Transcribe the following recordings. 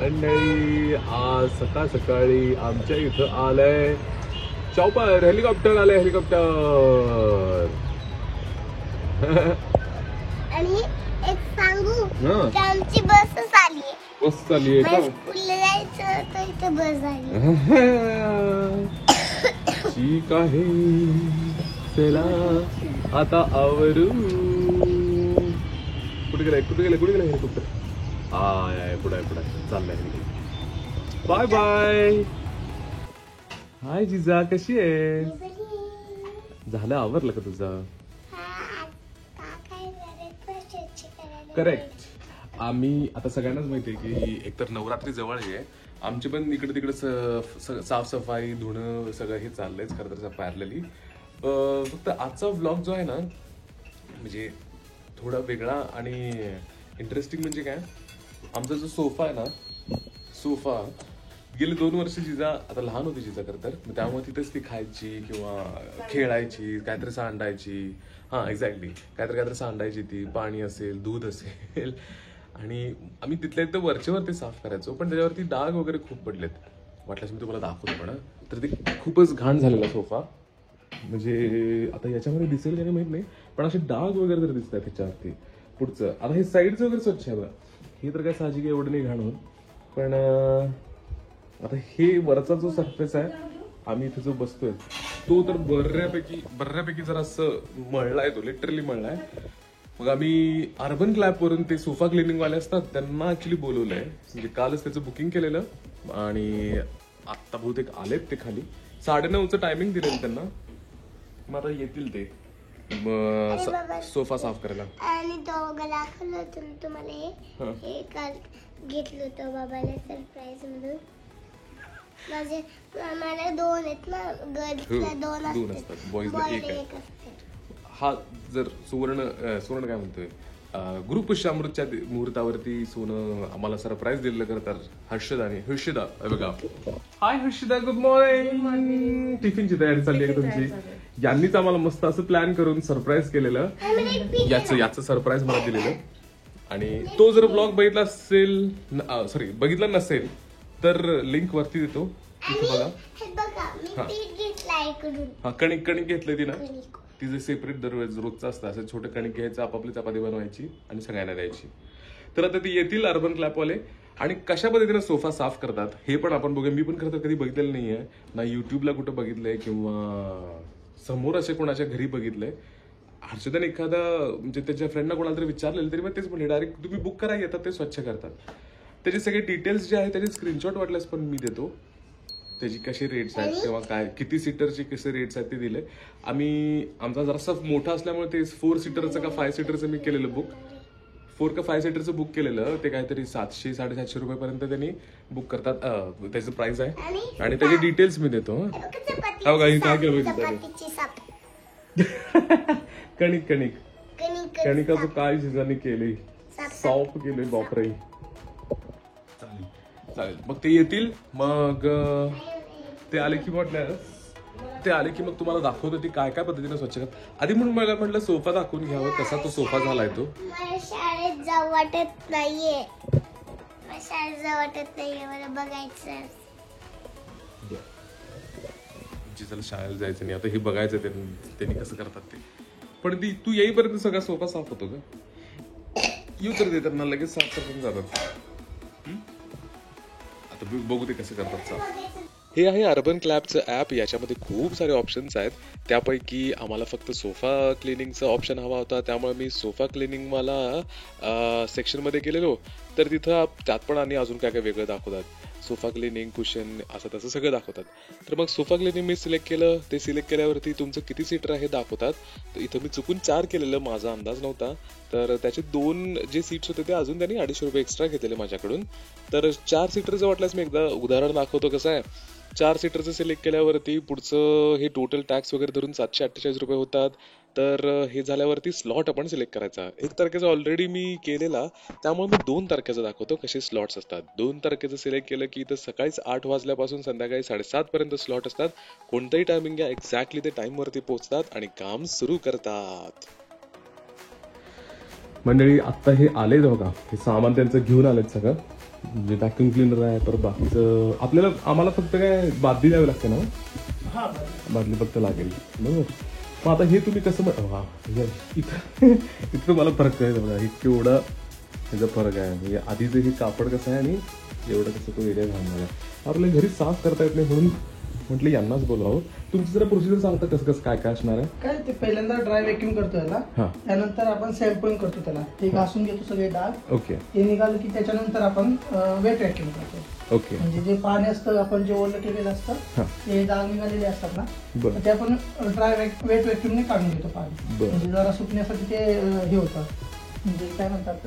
मंडळी आज सकाळ सकाळी आमच्या इथं आलंय चॉपर, हेलिकॉप्टर आलंय, हेलिकॉप्टर. आणि एक सांगू की आमची बसच आली. बस चालली आहे का? स्कूलला जायचं तर इथे बस आली. ठीक आहे, चला आता आवरू. कुठे गेलाय, कुठे गेलाय, कुठे गेलाय हेलिकॉप्टर? आय पुढे पुढे चाललाय. Bye bye. हाय जिजा, कशी आहे? झालं, आवरलं का तुझं? करेक्ट. आम्ही आता सगळ्यांनाच माहितीये की एकतर नवरात्री जवळ आहे, आमची पण इकडे तिकडे साफसफाई धुणं सगळं हे चाललंयच खरं तर पॅरलली. फक्त आजचा व्लॉग जो आहे ना, म्हणजे थोडा वेगळा आणि इंटरेस्टिंग. म्हणजे काय, आमचा जो सोफा आहे ना, सोफा गेली 2 वर्ष जिजा, आता लहान होती जिजा खरं तर, त्यामुळे तिथेच ती खायची किंवा खेळायची, काहीतरी सांडायची. हा एक्झॅक्टली, काहीतरी सांडायची ती, पाणी असेल, दूध असेल. आणि आम्ही तिथल्या इथं वरच्यावरती साफ करायचो, पण त्याच्यावरती डाग वगैरे खूप पडलेत. वाटल्यास मी तुम्हाला दाखवतो पण. तर ते खूपच घाण झालेला सोफा. म्हणजे आता याच्यामध्ये दिसेल का नाही माहित नाही, पण असे डाग वगैरे तर दिसतात त्याच्यावरती. पुढचं आता हे साईडचं वगैरे स्वच्छ आहे बघा, हे तर काय साहजिक एवढं नाही घाण होत. पण आता हे वरचा जो सरफेस आहे, आम्ही इथे जो बसतोय तो तर बऱ्यापैकी जरा असं मळलाय, तो लिटरली मळलाय. मग आम्ही अर्बन क्लॅप वरून ते सोफा क्लिनिंग वाले असतात त्यांना ऍक्च्युली बोलवलंय. म्हणजे कालच त्याचं बुकिंग केलेलं आणि आता बहुतेक आलेत ते खाली. 9:30चं टायमिंग दिलेलं त्यांना. मग आता येतील ते सोफा साफ करायला. आणि दोघं दाखवलं होतं ना तुम्हाला, हे काल घेतलं होतं बाबाला सरप्राईज म्हणून. मला 2 आहेत ना, गर्ल्सला 2 असतात, बॉईजला 1 आहे. हा जर सुवर्ण काय म्हणतोय, गुरुपुष्यामृतच्या मुहूर्तावरती सोनं आम्हाला सरप्राईज दिलेलं खरं तर हर्षदा बघा. हाय हर्षदा, गुड मॉर्निंग. टिफिनची तयारी चालली आहे तुमची? यांनीच आम्हाला मस्त असं प्लॅन करून सरप्राईज केलेलं. याचं सरप्राईज मला दिलेलं. आणि तो जर ब्लॉग बघितला असेल, बघितला नसेल तर लिंक वरती देतो, तिथे बघा. हा कणिक घेतलंय तिनं. तिचं सेपरेट दरवेळेस रोजचं असतं, असं छोटं कणिक घ्यायचं, आपापली चपाती बनवायची आणि सगळ्यांना द्यायची. तर आता ती येतील अर्बन क्लॅपवाले. आणि कशा पद्धतीने सोफा साफ करतात हे पण आपण बघूया. मी पण खरं तर कधी बघितलेलं नाहीये ना, युट्यूबला कुठं बघितलंय किंवा समोर असे कोणाच्या घरी बघितलंय. हर्षदाने एखादा म्हणजे त्याच्या फ्रेंडना कोणाला तरी विचारलेलं, तरी मग तेच म्हणले डायरेक्ट तुम्ही बुक करा, येतात ते स्वच्छ करतात. त्याचे सगळे डिटेल्स जे आहेत त्याचे स्क्रीनशॉट वाटल्यास पण मी देतो. त्याची कसे रेट्स आहेत किंवा काय, किती सीटरचे कसे रेट्स आहेत ते दिले. आमचा जरासा मोठा असल्यामुळे ते 4 सीटरचं का 5 सीटरचं मी केलेलं बुक. 4 का 5 सीटरचं बुक केलेलं. ते काहीतरी 700-750 रुपयापर्यंत त्यांनी बुक करतात, त्याचं प्राइस आहे. आणि त्याचे डिटेल्स मी देतो. काय केलं कणिकाचं काय जिजाने केले, सॉफ्ट केले, बापरे. चालेल, मग ते येतील. मग ते आले की मग तुम्हाला दाखवतो ती काय काय पद्धतीने स्वच्छ करत. आधी म्हणून मला म्हटलं सोफा दाखवून घ्यावं, कसा तो सोफा झालाय तो. शाळेत जाऊ वाटत नाहीये, मला बघायचं. जिजाला शाळेला जायचं नाही, आता हे बघायचं त्यांनी कसं करतात ते. पण तू येईपर्यंत सगळा सोफा साफ होतो का? येऊ तर दे त्यांना, लगेच साफ करून जातात. आता बघू ते कसं करतात साफ. हे आहे अर्बन क्लॅबचं ॲप. याच्यामध्ये खूप सारे ऑप्शन्स आहेत. त्यापैकी आम्हाला फक्त सोफा क्लिनिंगचा ऑप्शन हवा होता, त्यामुळे मी सोफा क्लिनिंगवाला सेक्शनमध्ये गेलेलो. तर तिथं त्यात पण आणि अजून काय काय वेगळं दाखवतात, सोफा क्लिनिंग, कुशन, असं तसं सगळं दाखवतात. तर मग सोफा क्लिनिंग मी सिलेक्ट केलं. ते सिलेक्ट केल्यावरती तुमचं किती सीटर आहे दाखवतात. तर इथं मी चुकून 4 केलेलं, माझा अंदाज नव्हता. तर त्याचे 2 जे सीट्स होते ते अजून त्यांनी 250 रुपये एक्स्ट्रा घेतलेले माझ्याकडून. तर 4 सीटरचं वाटल्यास मी एकदा उदाहरण दाखवतो कसं आहे. 4 सीटरचं सिलेक्ट केल्यावरती पुढचं हे टोटल टॅक्स वगैरे धरून 748 रुपये होतात. तर हे झाल्यावरती स्लॉट आपण सिलेक्ट करायचा. 1 तारखेचा ऑलरेडी मी केलेला, त्यामुळे मी 2 तारखेचा दाखवतो कसे स्लॉट्स असतात. 2 तारखेचं सिलेक्ट केलं की इथं सकाळीच 8 वाजल्यापासून संध्याकाळी 7:30 पर्यंत स्लॉट असतात. कोणतंही टायमिंग घ्या, एक्झॅक्टली ते टाइम वरती पोहोचतात आणि काम सुरू करतात. मंडळी आता हे आले बघा, हे सामान त्यांचं घेऊन आलेत सगळं. म्हणजे व्हॅक्युम क्लिनर आहे, परत बाकीचं आम्हाला फक्त काय बादली द्यावी लागते ना? हा बरं. बादली फक्त लागेल, बरोबर. मग आता हे तुम्ही कसं वा इथं इथं मला फरक कळेल बघा, हे केवढा ह्याचा फरक आहे. म्हणजे आधीचं हे कापड कसं आहे आणि एवढं कसं तो एरिया घालणार आहे. आपल्याला घरी साफ करता येत नाही म्हणून म्हटलं यांनाच बोलावं. तुमची जरा प्रोसिजर सांगता कसं कसं काय काय असणार आहे? काय ते पहिल्यांदा ड्राय व्हॅक्यूम करतो याला, हा. त्यानंतर आपण शॅम्पूइंग करतो त्याला, ते घासून घेतो सगळे डाग. ओके ते निघालं की त्याच्यानंतर आपण वेट व्हॅक्यूम करतो. ओके. म्हणजे जे पाणी असतं आपण जे ओलं केलेलं हा. असतं ते डाग निघालेले असतात ना, बरं. तर ते आपण वेट व्हॅक्यूमने काढून घेतो पाणी. बरं. म्हणजे जरा सुकण्यासाठी ते हे होतं, म्हणजे काय म्हणतात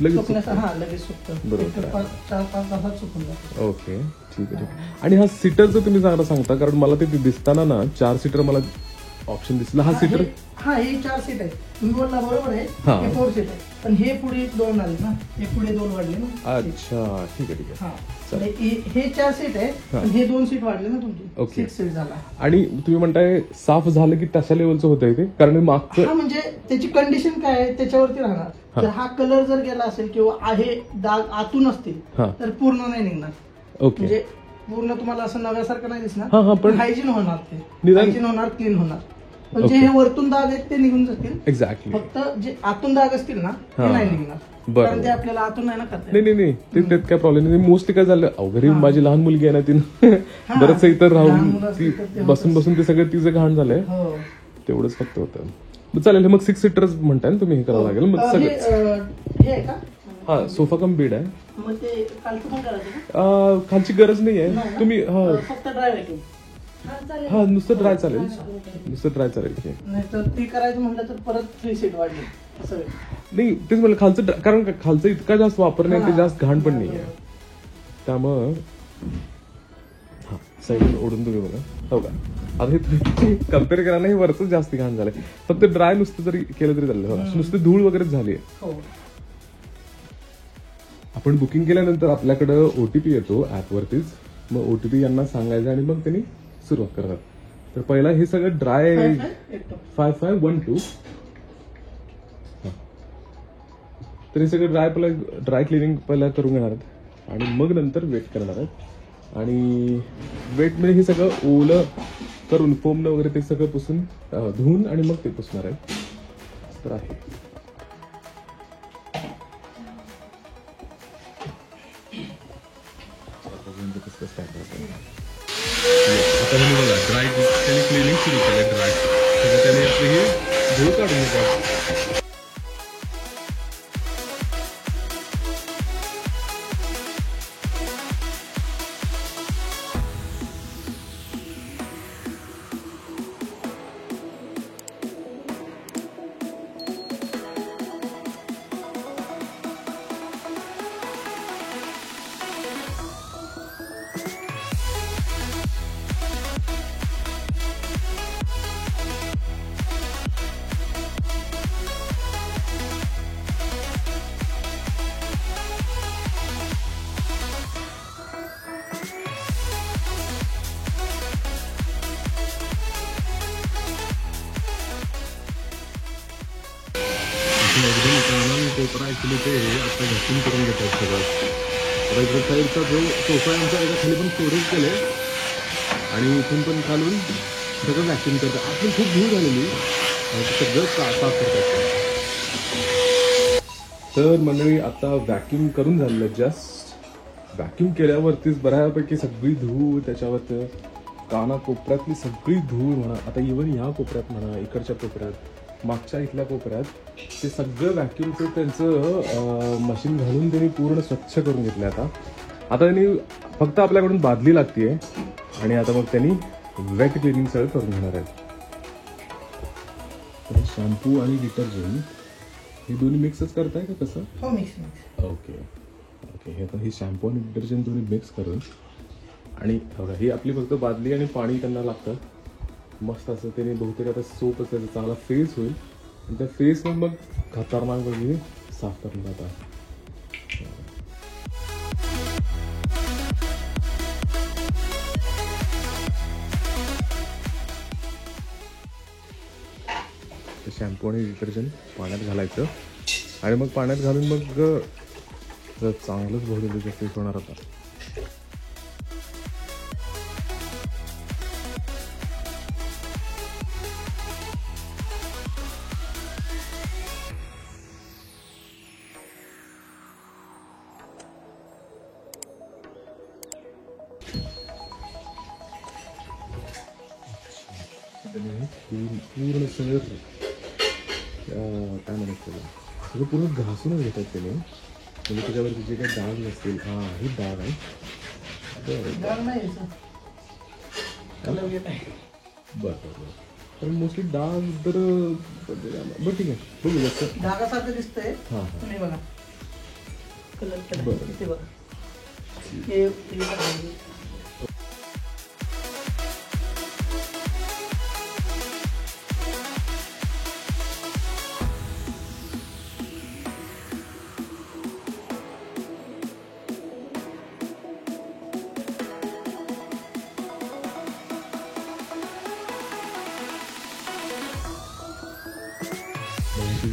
लगेच सुकण्यासाठी. हा लगेच सुकतं. बरोबर. 4-5 तासात सुकून जातं. ओके ठीक आहे ठीक आहे. आणि हा सीटरचं तुम्ही सांगता कारण मला ते दिसताना ना 4 सीटर मला ऑप्शन दिसला. हा सीटर हा हे 4 सीट आहे, तुम्ही बोलला बरोबर आहे. हा. हे 4 सीट आहे, पण हे पुढे 2 आले ना, हे पुढे 2 वाढले ना. अच्छा ठीक आहे ठीक आहे. हा. चालेल. हे 4 सीट आहे, पण हे 2 सीट वाढले ना तुमची. ओके. 6 सीट झाला. आणि तुम्ही म्हणताय साफ झालं की तशा लेवलचं होतंय ते, कारण मागचं हा म्हणजे त्याची कंडिशन काय आहे त्याच्यावरती राहणार. जर हा कलर जर गेला असेल किंवा आहे डाग आतून असतील हा. तर पूर्ण नाही निघणार. ओके. म्हणजे पूर्ण तुम्हाला असं नव्यासारखं नाही हा, दिसणार, हा, पण हायजीन होणार. ते निदान- हायजीन होणार, क्लीन होणार. पण ओके. जे हे वरतून डाग आहेत ते निघून जातील. एक्झॅक्टली. फक्त जे आतून डाग असतील ना ते हा. नाही निघणार, बरं. कारण ते आपल्याला आतून नाही ना करता नाही येत. नाही नाही त्यात काय प्रॉब्लेम नाही. मोस्टली काय झालं घरी हा. माझी लहान मुलगी आहे ना तिनं हा. बरंच इतर लहान राहून मुलं ती असतील तर ते बसून होतंच. बसून ते सगळं तिचं घाण झालंय. हो. तेवढंच फक्त होतं. मग चालेल मग 6 सीटर्स म्हणताय ना तुम्ही, हे करावं लागेल मग हे सगळं. हे आहे का? हा सोफा कम बेड आहे. मग ते कालचं पण करायचं का? खालची गरज नाही आहे नाही ना? तुम्ही फक्त ड्राय व्हॅक्यूम. हा नुसतं ड्राय चालेल. नुसतं ड्राय चालेल की नाही तर ते करायचं म्हटलं तर परत 3 सीट वाढली असं होईल. नाही तेच म्हणलं खालचं कारण खालचं इतका जास्त वापर नाही, ते जास्त घाण पण नाही आहे. त्यामुळं हा साईड ओढून तुम्ही बघा. हो का आता हे तुम्ही कम्पेअर करा नाही, वरच जास्त घाण झालंय. फक्त ड्राय नुसतं जरी केलं तरी चाललं. बघा नुसतं धूळ वगैरे झाली आहे. हो. आपण बुकिंग केल्यानंतर आपल्याकडं OTP येतो ऍपवरतीच. मग OTP यांना सांगायचं आणि मग त्यांनी सुरुवात करतात. तर पहिला हे सगळं ड्राय 5512 तर हे सगळं ड्राय क्लिनिंग पहिला करून घेणार आहेत आणि मग नंतर वेट करणार आहेत. आणि वेट म्हणजे हे सगळं ओलं करून फोमनं वगैरे ते सगळं पुसून धुवून आणि मग ते पुसणार आहे. तर आहे आता हे बघा ड्राय त्याने क्लिनिंग सुरू केलं. ड्राय सगळं त्याने आपली ही धूळ काढून घेतात. एकदम कानाने कोपरा ऍक्च्युली ते आता घासून करून घेतात सगळं. आता इकडे साईडचा जो सोफा आहे आमच्या एका खाली पण स्टोरेज केले आणि इथून पण खालून सगळं व्हॅक्युम करतात. आपण खूप धूळ झालेली आणि ते सगळं साफ करतात. तर मंडळी आता व्हॅक्युम करून झालेलं. जस्ट व्हॅक्युम केल्यावरतीच बऱ्यापैकी सगळी धूळ त्याच्यावर काना कोपऱ्यातली सगळी धूळ म्हणा, आता इव्हन ह्या कोपऱ्यात म्हणा, इकडच्या कोपऱ्यात, मागच्या इथल्या कोपऱ्यात ते सगळं व्हॅक्युमचं त्यांचं मशीन घालून त्यांनी पूर्ण स्वच्छ करून घेतलं. आता त्यांनी फक्त आपल्याकडून बादली लागतीये आणि आता मग त्यांनी वेट क्लिनिंग सगळं करून घेणार आहेत. शॅम्पू आणि डिटर्जंट हे दोन्ही मिक्सच करताय का कसं? हो मिक्स. Okay okay. हे आता हे शॅम्पू आणि डिटर्जंट दोन्ही मिक्स करून आणि बघा ही आपली फक्त बादली आणि पाणी त्यांना लागतं. मस्त असं त्याने बहुतेक आता सोप त्याचा चांगला फेस होईल आणि त्या फेसवर मग खतरनाक वगैरे साफ करून जातात. शॅम्पू आणि डिटर्जंट पाण्यात घालायचं आणि मग पाण्यात घालून मग तर चांगलंच बहुतेक फ्रेश होणार आता. पूर्ण सगळं काय म्हणत त्याला सगळं पूर्ण घासूनच घेतात त्याने, म्हणजे त्याच्यावरती जे काही डाग नसतील. हा ही डाग आहे. बरं तर मोस्टली डाग तर बरं ठीक आहे बघू जास्त डागासारखं दिसतंय. हां तुम्ही बघा कलर बरं. इथे बघा हे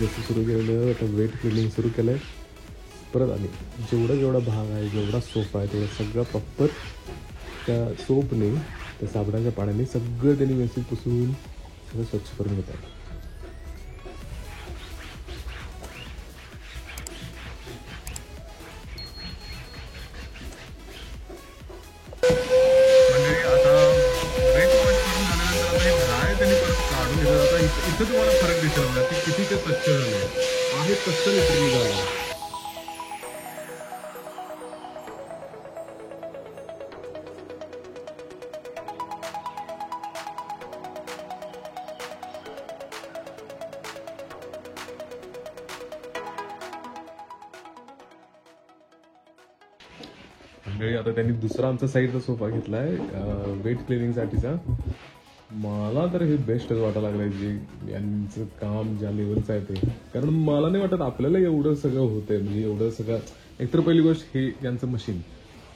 जसं सुरू केलेलं आता वेट क्लिनिंग सुरू केलं आहे परत. आणि जेवढा भाग आहे जेवढा सोफा आहे तेवढा सगळा प्रॉपर त्या सोपने त्या साबणाच्या पाण्याने सगळं त्यांनी व्यवस्थित पुसून सगळं स्वच्छ करून घेतात. इथं तुम्हाला फरक दिसेल ना की किती ते स्वच्छ झालं आहे कसं विसरली झालं. म्हणजे आता त्यांनी दुसरा आमचा साईडचा सोफा घेतलाय वेट क्लिनिंगसाठीचा. मला तर हे बेस्टच वाटायला लागलंय जे यांचं काम ज्या लेवलचं आहे ते. कारण मला नाही वाटत आपल्याला एवढं सगळं होतंय, म्हणजे एवढं सगळं. एकतर पहिली गोष्ट हे यांचं मशीन,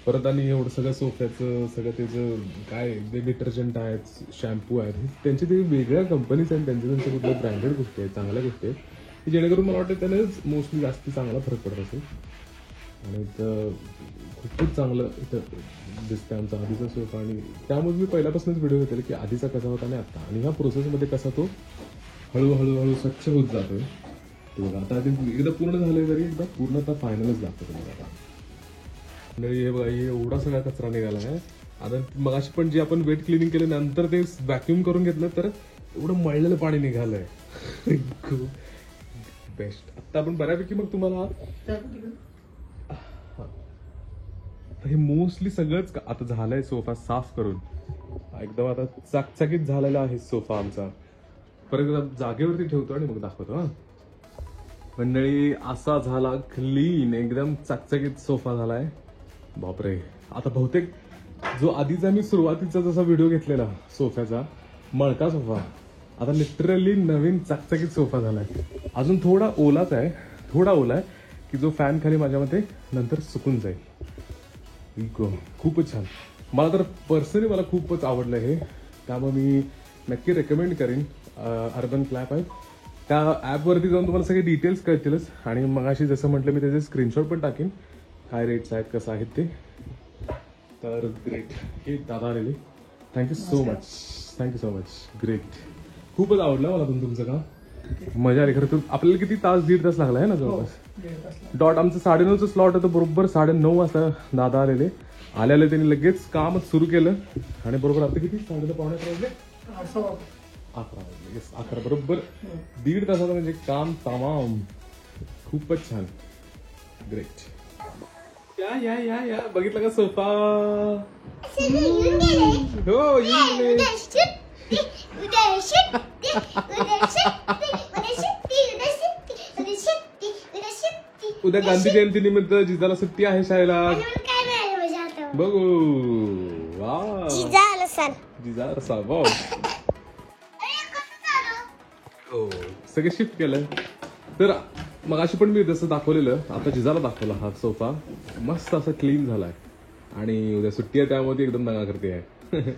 परत आणि एवढं सगळं सोफ्याचं सगळं त्याचं काय जे डिटर्जंट आहेत शॅम्पू आहेत त्यांचे ते वेगळ्या कंपनीज आहेत, त्यांच्या कुठल्या ब्रँडेड गोष्टी आहेत चांगल्या गोष्टी आहेत की जेणेकरून मला वाटतं त्यानेच मोस्टली जास्ती चांगला फरक पडत असेल. आणि इथं खूपच चांगलं इथं दिसतंय आमचा आधीचा सोफा. आणि त्यामुळे मी पहिल्यापासूनच व्हिडिओ घेतले की आधीचा कसा होता आणि आता, आणि ह्या प्रोसेसमध्ये कसा तो हळूहळू स्वच्छ होत जातोय. ते बघा आता एकदा पूर्ण झालंय तरी एकदा पूर्ण आता फायनलच दाखवतो तुम्हाला आता. हे बघा हे एवढा सगळा कचरा निघाला आहे. आता मगाशी पण जे आपण वेट क्लिनिंग केलं नंतर ते व्हॅक्युम करून घेतलं तर एवढं मळलेलं पाणी निघालंय. खूप बेस्ट. आता आपण बऱ्यापैकी मग तुम्हाला हे मोस्टली सगळंच आता झालंय सोफा साफ करून एकदम आता चकचकीत झालेला आहे सोफा आमचा. परत जागेवरती ठेवतो आणि मग दाखवतो. हा मंडळी असा झाला क्लीन एकदम चकचकीत सोफा झालाय. बापरे. आता बहुतेक जो आधीचा मी सुरुवातीचा जसा व्हिडिओ घेतलेला सोफ्याचा मळका सोफा आता लिटरली नवीन चकचकीत सोफा झालाय. अजून थोडा ओलाच आहे, थोडा ओला आहे की जो फॅन खाली माझ्या मते नंतर सुकून जाईल. खूपच छान. मला तर पर्सनली मला खूपच आवडलं हे. त्यामुळे मी नक्की रेकमेंड करीन. अर्बन क्लॅप आहे त्या ॲपवरती जाऊन तुम्हाला सगळे डिटेल्स कळतीलच. आणि मग अशी जसं म्हटलं मी त्याचे स्क्रीनशॉट पण टाकेन काय रेट्स आहेत कसं आहेत ते. तर ग्रेट. हे दादा आलेले थँक्यू सो मच. ग्रेट. खूपच आवडलं मला पण तुमचं काम. मजा आली खरं. तर आपल्याला किती तास दीड तास लागला आहे ना जवळपास. डॉट आमचं 9:30चं स्लॉट होतं. बरोबर 9:30 वाजता दादा आलेले. आल्याला त्यांनी लगेच काम सुरू केलं आणि बरोबर आता किती 11:30 वाजले 11 बरोबर दीड तासाचं म्हणजे काम तमाम. खूपच छान. ग्रेट. या या या या बघितलं का सोफा. हो येऊन उद्या गांधी जयंती निमित्त जिजाला सुट्टी आहे शाळेला. बघू वा जिजा रसाल वा. हो सगळे शिफ्ट केलं. तर मग अशी पण मी जसं दाखवलेलं आता जिजाला दाखवला हा सोफा मस्त असा क्लीन झालाय. आणि उद्या सुट्टी आहे त्यामध्ये एकदम दंगा करते आहे.